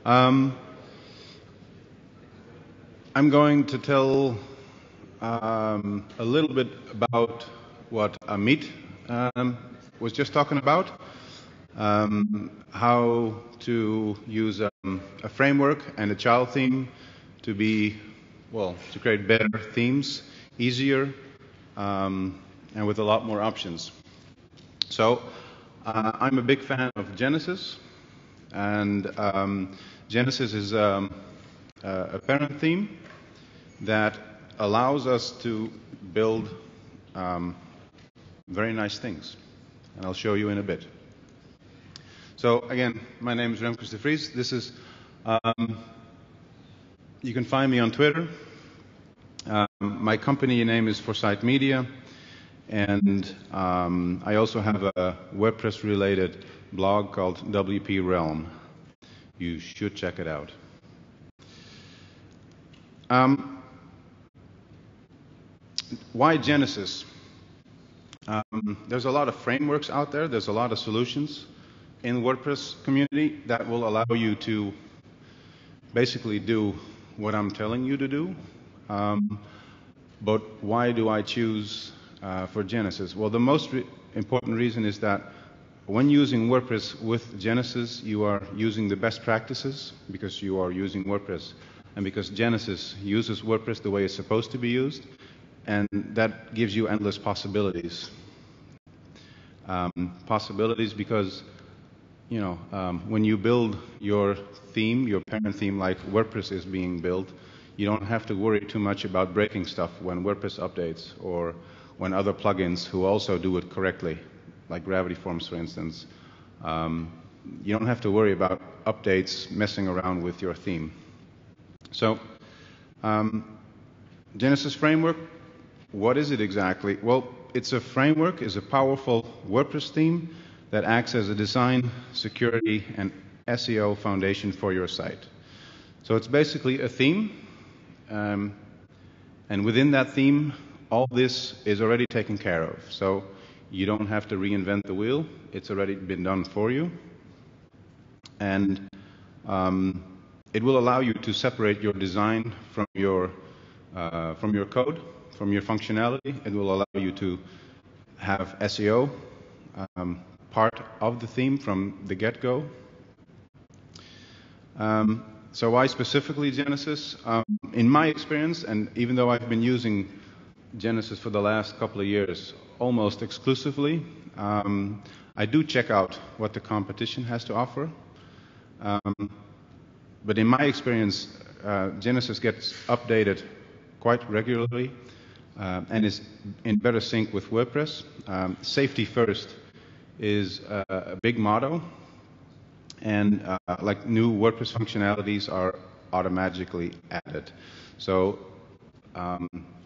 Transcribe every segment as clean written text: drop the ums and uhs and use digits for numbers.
Um, I'm going to tell a little bit about what Amit was just talking about, how to use a framework and a child theme to to create better themes, easier, and with a lot more options. So I'm a big fan of Genesis, and Genesis is a parent theme that allows us to build very nice things, and I'll show you in a bit. So again, my name is Remkus de Vries. This is you can find me on Twitter. My company name is Foresight Media, and I also have a WordPress-related blog called WP Realm. You should check it out. Why Genesis? There's a lot of frameworks out there. There's a lot of solutions in the WordPress community that will allow you to basically do what I'm telling you to do. But why do I choose for Genesis? Well, the most important reason is that when using WordPress with Genesis, you are using the best practices because you are using WordPress, and because Genesis uses WordPress the way it's supposed to be used, and that gives you endless possibilities. Possibilities because, you know, when you build your theme, your parent theme, like WordPress is being built, you don't have to worry too much about breaking stuff when WordPress updates or when other plugins who also do it correctly, like Gravity Forms, for instance. You don't have to worry about updates messing around with your theme. So, Genesis framework, what is it exactly? Well, it's a framework, it's a powerful WordPress theme that acts as a design, security, and SEO foundation for your site. So it's basically a theme, and within that theme, all this is already taken care of. So you don't have to reinvent the wheel, it's already been done for you. And it will allow you to separate your design from your code, from your functionality. It will allow you to have SEO part of the theme from the get-go. So why specifically Genesis? In my experience, and even though I've been using Genesis for the last couple of years almost exclusively, I do check out what the competition has to offer. But in my experience, Genesis gets updated quite regularly and is in better sync with WordPress. Safety first is a big motto, and like new WordPress functionalities are automatically added. So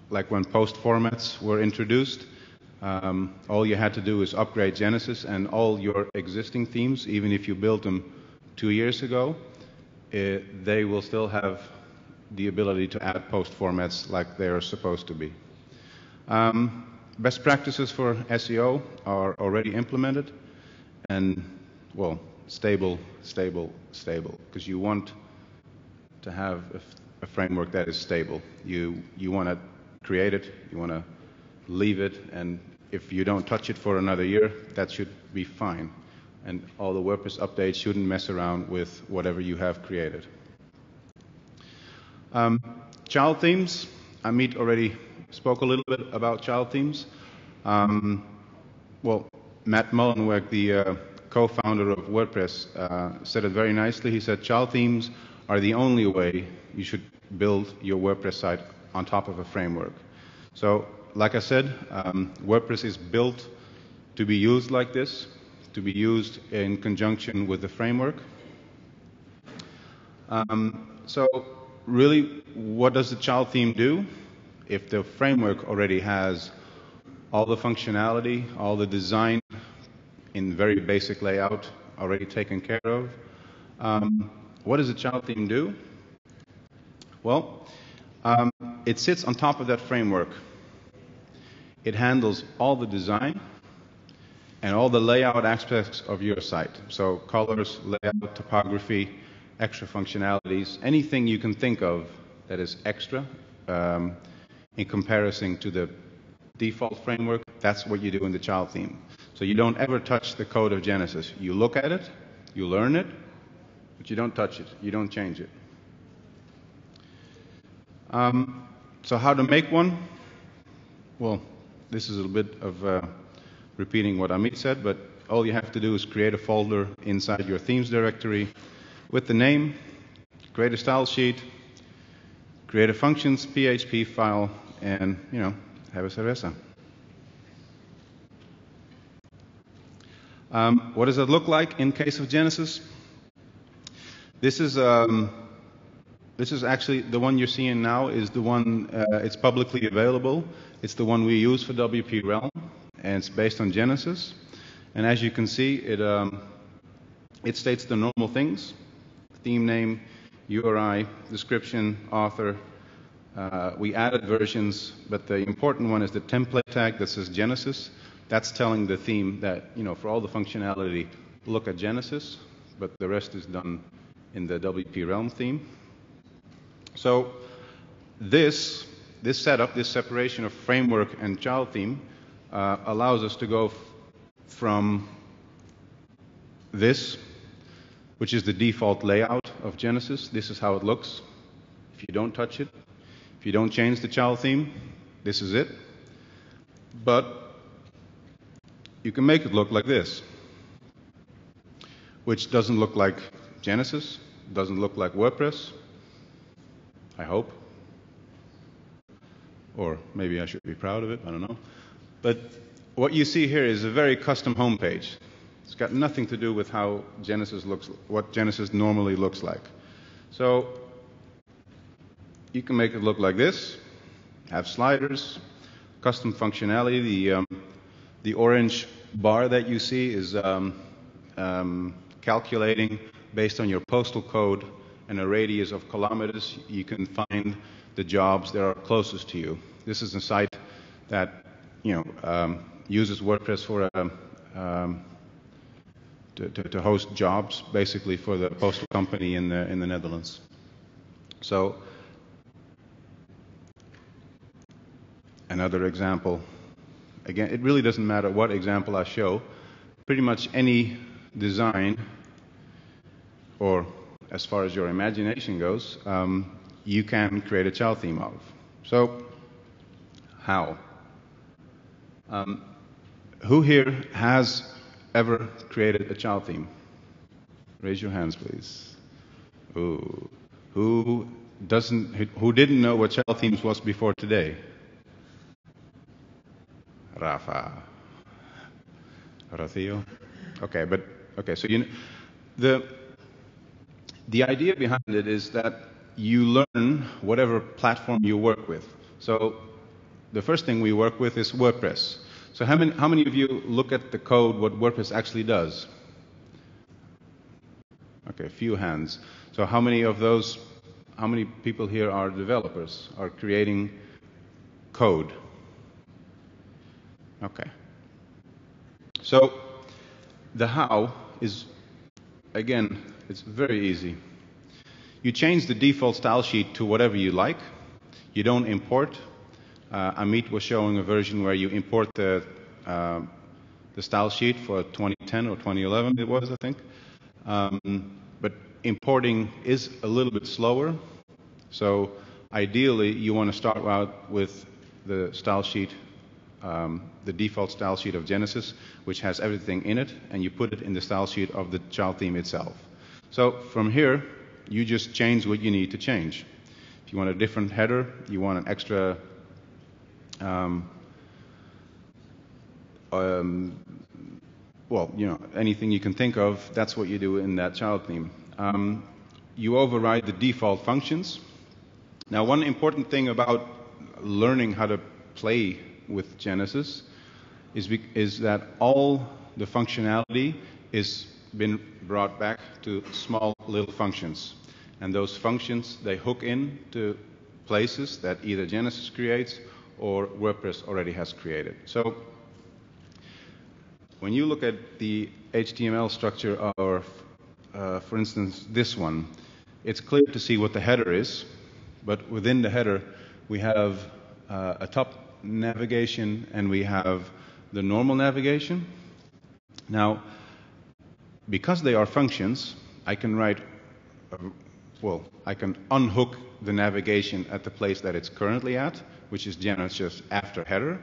like when post formats were introduced, all you had to do is upgrade Genesis, and all your existing themes, even if you built them 2 years ago, they will still have the ability to add post formats like they are supposed to be. Best practices for SEO are already implemented, and well, stable, because you want to have a framework that is stable. You want to create it, you want to leave it, and if you don't touch it for another year, that should be fine. And all the WordPress updates shouldn't mess around with whatever you have created. Child themes, Amit already spoke a little bit about child themes. Well, Matt Mullenweg, the co-founder of WordPress, said it very nicely. He said child themes are the only way you should build your WordPress site on top of a framework. So, like I said, WordPress is built to be used like this, to be used in conjunction with the framework. So really, what does the child theme do? If the framework already has all the functionality, all the design in very basic layout already taken care of, what does the child theme do? Well, it sits on top of that framework. It handles all the design and all the layout aspects of your site. So colors, layout, topography, extra functionalities, anything you can think of that is extra in comparison to the default framework, that's what you do in the child theme. So you don't ever touch the code of Genesis. You look at it, you learn it, but you don't touch it, you don't change it. So how to make one? Well, this is a bit of repeating what Amit said, but all you have to do is create a folder inside your themes directory with the name, create a style sheet, create a functions PHP file, and, have a cerveza. What does it look like in case of Genesis? This is actually the one you're seeing now is the one, it's publicly available. It's the one we use for WP Realm, and it's based on Genesis. And as you can see, it states the normal things: theme name, URI, description, author. We added versions, but the important one is the template tag that says Genesis. That's telling the theme that, for all the functionality, look at Genesis, but the rest is done in the WP Realm theme. So this setup, this separation of framework and child theme, allows us to go from this, which is the default layout of Genesis. This is how it looks. If you don't touch it, if you don't change the child theme, this is it. But you can make it look like this, which doesn't look like Genesis, doesn't look like WordPress, I hope. Or maybe I should be proud of it, I don't know. But what you see here is a very custom homepage. It's got nothing to do with how Genesis looks, what Genesis normally looks like. So you can make it look like this, have sliders, custom functionality. The orange bar that you see is calculating based on your postal code and a radius of kilometers. You can find the jobs that are closest to you. This is a site that uses WordPress for to host jobs, basically for the postal company in the Netherlands. So another example. Again, it really doesn't matter what example I show. Pretty much any design, or as far as your imagination goes, you can create a child theme of. So, how? Who here has ever created a child theme? Raise your hands, please. Ooh. Who didn't know what child themes was before today? Rafa. Rocío. Okay, so the idea behind it is that you learn whatever platform you work with. So the first thing we work with is WordPress. So how many of you look at the code, what WordPress actually does? Okay, a few hands. So how many people here are developers, are creating code? Okay. So the how is, again, it's very easy. You change the default style sheet to whatever you like. You don't import. Amit was showing a version where you import the style sheet for 2010 or 2011 it was, I think. But importing is a little bit slower. So ideally, you want to start out with the style sheet, the default style sheet of Genesis, which has everything in it, and you put it in the style sheet of the child theme itself. So from here, you just change what you need to change. If you want a different header, you want an extra anything you can think of, that's what you do in that child theme. You override the default functions. Now, one important thing about learning how to play with Genesis is that all the functionality is been brought back to small little functions. And those functions, they hook in to places that either Genesis creates or WordPress already has created. So when you look at the HTML structure, or for instance this one, it's clear to see what the header is, but within the header we have a top navigation and we have the normal navigation. Now, because they are functions, I can write, I can unhook the navigation at the place that it's currently at, which is Genesis after header.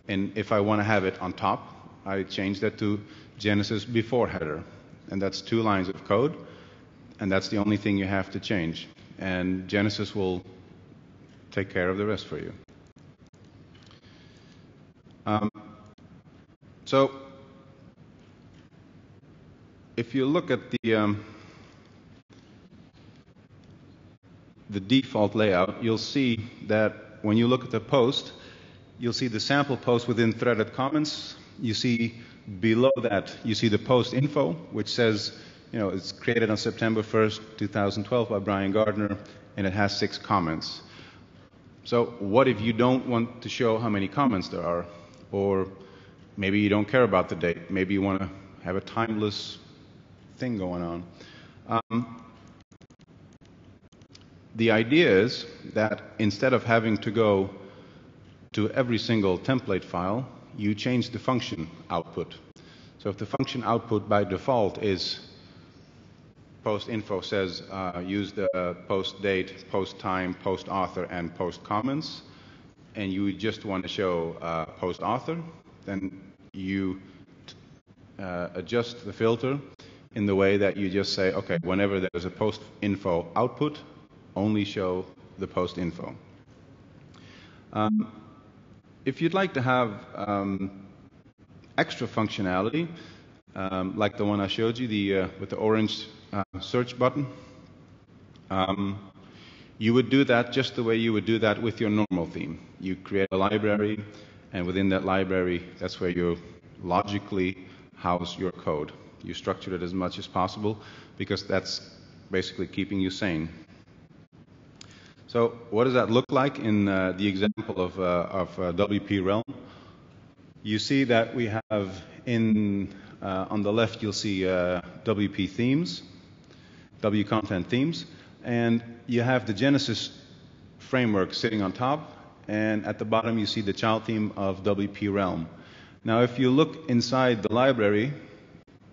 And if I want to have it on top, I change that to Genesis before header. And that's 2 lines of code, and that's the only thing you have to change. And Genesis will take care of the rest for you. So, if you look at the default layout, you'll see that when you look at the post, you'll see the sample post within threaded comments. You see below that, you see the post info, which says, it's created on September 1st, 2012 by Brian Gardner, and it has 6 comments. So what if you don't want to show how many comments there are? Or maybe you don't care about the date. Maybe you want to have a timeless thing going on. The idea is that instead of having to go to every single template file, you change the function output. So if the function output by default is post info says use the post date, post time, post author, and post comments, and you just want to show post author, then you adjust the filter in the way that you just say, okay, whenever there's a post info output, only show the post info. If you'd like to have extra functionality, like the one I showed you, with the orange search button, you would do that just the way you would do that with your normal theme. You create a library, and within that library, that's where you logically house your code. You structure it as much as possible, because that's basically keeping you sane. So what does that look like in the example of WP Realm? You see that we have on the left, you'll see WP themes, W content themes, and you have the Genesis framework sitting on top, and at the bottom you see the child theme of WP Realm. Now if you look inside the library,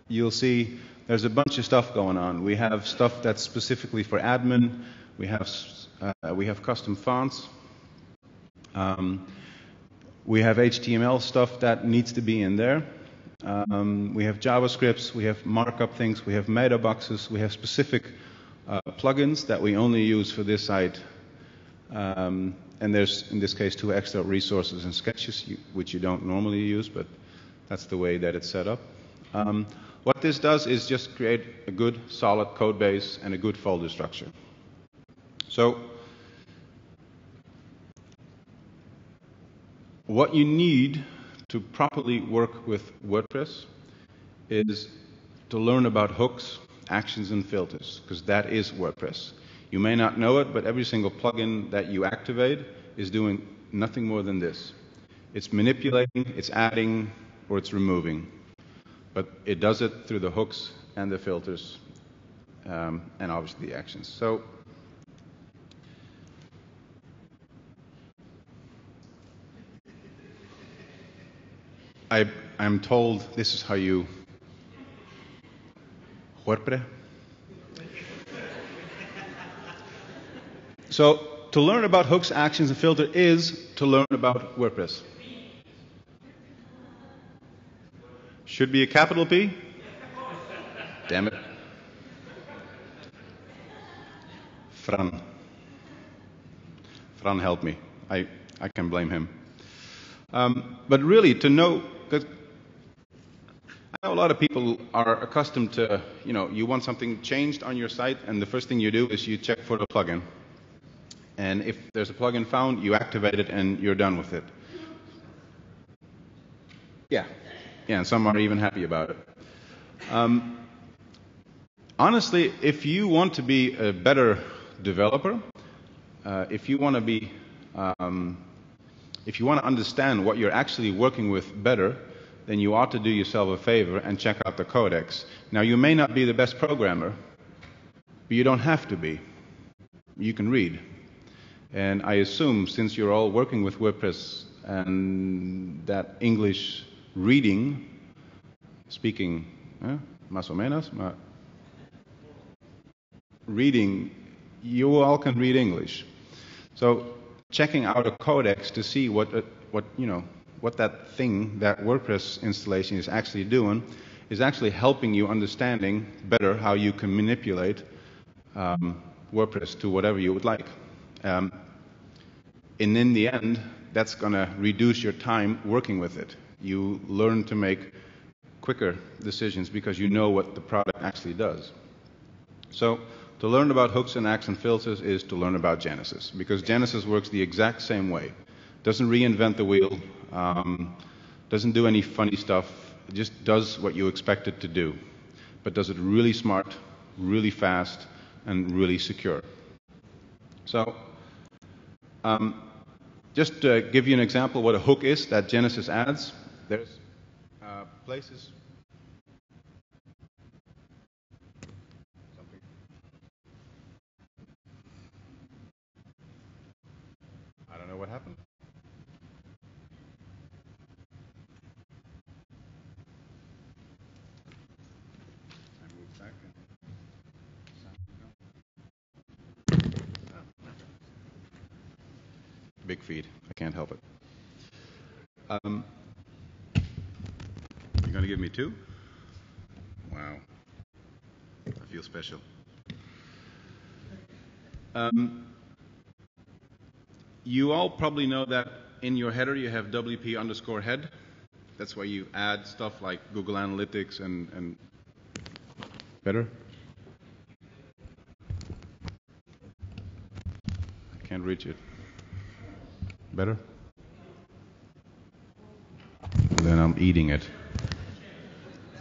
you'll see there's a bunch of stuff going on. We have stuff that's specifically for admin. We have custom fonts. We have HTML stuff that needs to be in there. We have JavaScripts. We have markup things. We have meta boxes. We have specific plugins that we only use for this site. And there's, in this case, 2 extra resources and sketches, which you don't normally use, but that's the way that it's set up. What this does is just create a good, solid code base and a good folder structure. So, what you need to properly work with WordPress is to learn about hooks, actions, and filters, because that is WordPress. You may not know it, but every single plugin that you activate is doing nothing more than this. It's manipulating, it's adding, or it's removing. But it does it through the hooks and the filters, and obviously the actions. So, I'm told this is how you WordPress. So, to learn about hooks, actions, and filter is to learn about WordPress. Should be a capital P? Damn it. Fran helped me. I can blame him. But really, to know, because I know a lot of people are accustomed to, you want something changed on your site, and the first thing you do is you check for the plugin. And if there's a plugin found, you activate it, and you're done with it. Yeah, and some are even happy about it. Honestly, if you want to be a better developer, if you want to understand what you're actually working with better, then you ought to do yourself a favor and check out the codex. Now, you may not be the best programmer, But you don't have to be. You can read. And I assume, since you're all working with WordPress, and that English reading, speaking, más o menos, reading, you all can read English. So checking out a codex to see what that thing, that WordPress installation is actually doing, is actually helping you understanding better how you can manipulate WordPress to whatever you would like. And in the end, that's going to reduce your time working with it. You learn to make quicker decisions because you know what the product actually does. So to learn about hooks and acts and filters is to learn about Genesis, because Genesis works the exact same way. Doesn't reinvent the wheel, doesn't do any funny stuff, it just does what you expect it to do, but does it really smart, really fast, and really secure. So just to give you an example what a hook is that Genesis adds, there's places. I don't know what happened. I moved back. Big feed. I can't help it. You're going to give me 2? Wow. I feel special. You all probably know that in your header you have WP_head. That's where you add stuff like Google Analytics and better? I can't reach it. Better? Then I'm eating it.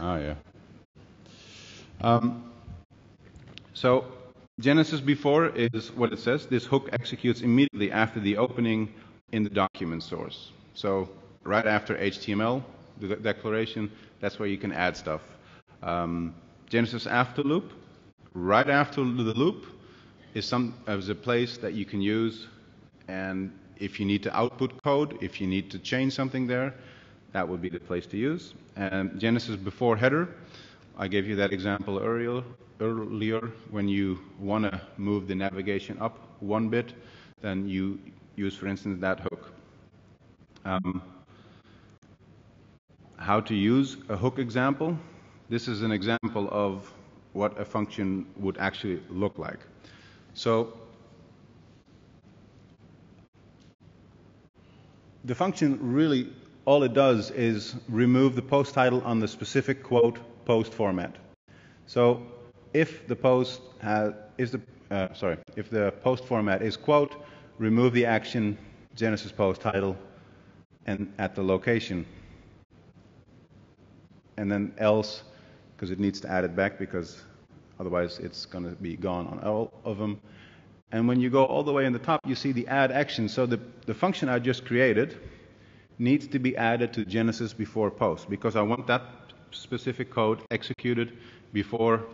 Oh, yeah. So Genesis before is what it says. This hook executes immediately after the opening in the document source. So right after HTML, the declaration, that's where you can add stuff. Genesis after loop, right after the loop, is a place that you can use, and if you need to output code, if you need to change something there, that would be the place to use. And Genesis before header, I gave you that example earlier when you want to move the navigation up 1 bit, then you use, for instance, that hook. How to use a hook example. This is an example of what a function would actually look like. So the function really, all it does is remove the post title on the specific quote post format. So if the post if the post format is quote, remove the action Genesis post title and at the location, and then else, because it needs to add it back, because otherwise it's going to be gone on all of them. And when you go all the way in the top, you see the add action. So the function I just created needs to be added to Genesis before post, because I want that specific code executed before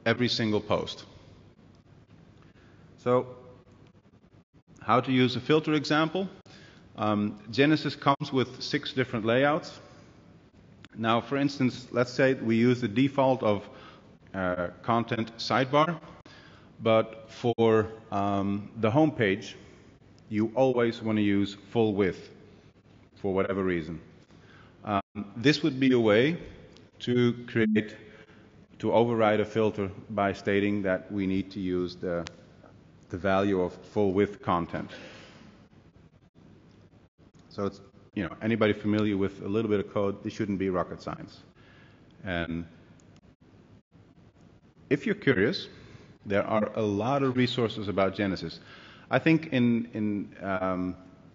every single post. So how to use a filter example. Genesis comes with 6 different layouts. Now, for instance, let's say we use the default of content sidebar, but for the home page, you always want to use full width for whatever reason. This would be a way to override a filter by stating that we need to use the value of full width content. So it's, anybody familiar with a little bit of code, this shouldn't be rocket science. And if you're curious, there are a lot of resources about Genesis. I think in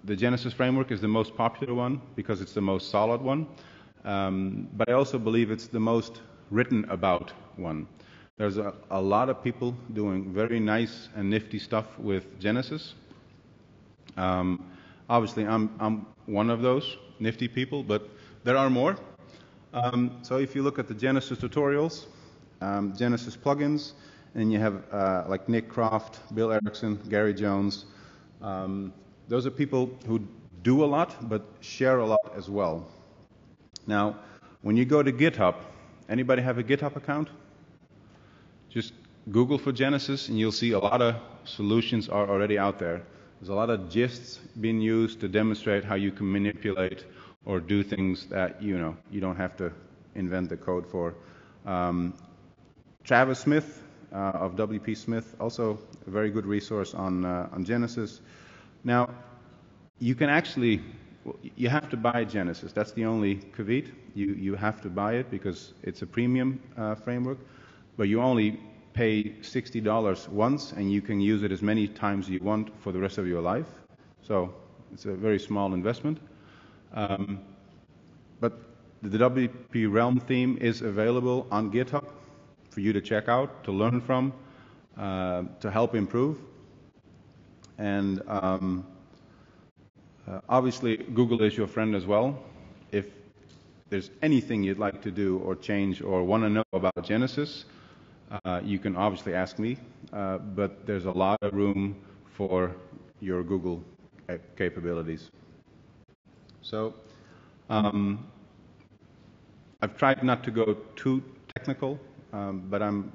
the Genesis framework is the most popular one because it's the most solid one. But I also believe it's the most written about one. There's a lot of people doing very nice and nifty stuff with Genesis. Obviously, I'm one of those nifty people, but there are more. So if you look at the Genesis tutorials, Genesis plugins, And you have like Nick Croft, Bill Erickson, Gary Jones. Those are people who do a lot, but share a lot as well. Now, when you go to GitHub, anybody have a GitHub account? Just Google for Genesis, and you'll see a lot of solutions are already out there. There's a lot of gists being used to demonstrate how you can manipulate or do things that you don't have to invent the code for. Travis Smith of WP Smith, also a very good resource on Genesis. Now, you can actually, you have to buy Genesis. That's the only caveat. You have to buy it because it's a premium framework, but you only pay $60 once, and you can use it as many times as you want for the rest of your life. So it's a very small investment. But the WP Realm theme is available on GitHub for you to check out, to learn from, to help improve. And obviously, Google is your friend as well. If there's anything you'd like to do or change or want to know about Genesis, you can obviously ask me, but there's a lot of room for your Google capabilities. So I've tried not to go too technical, but I'm,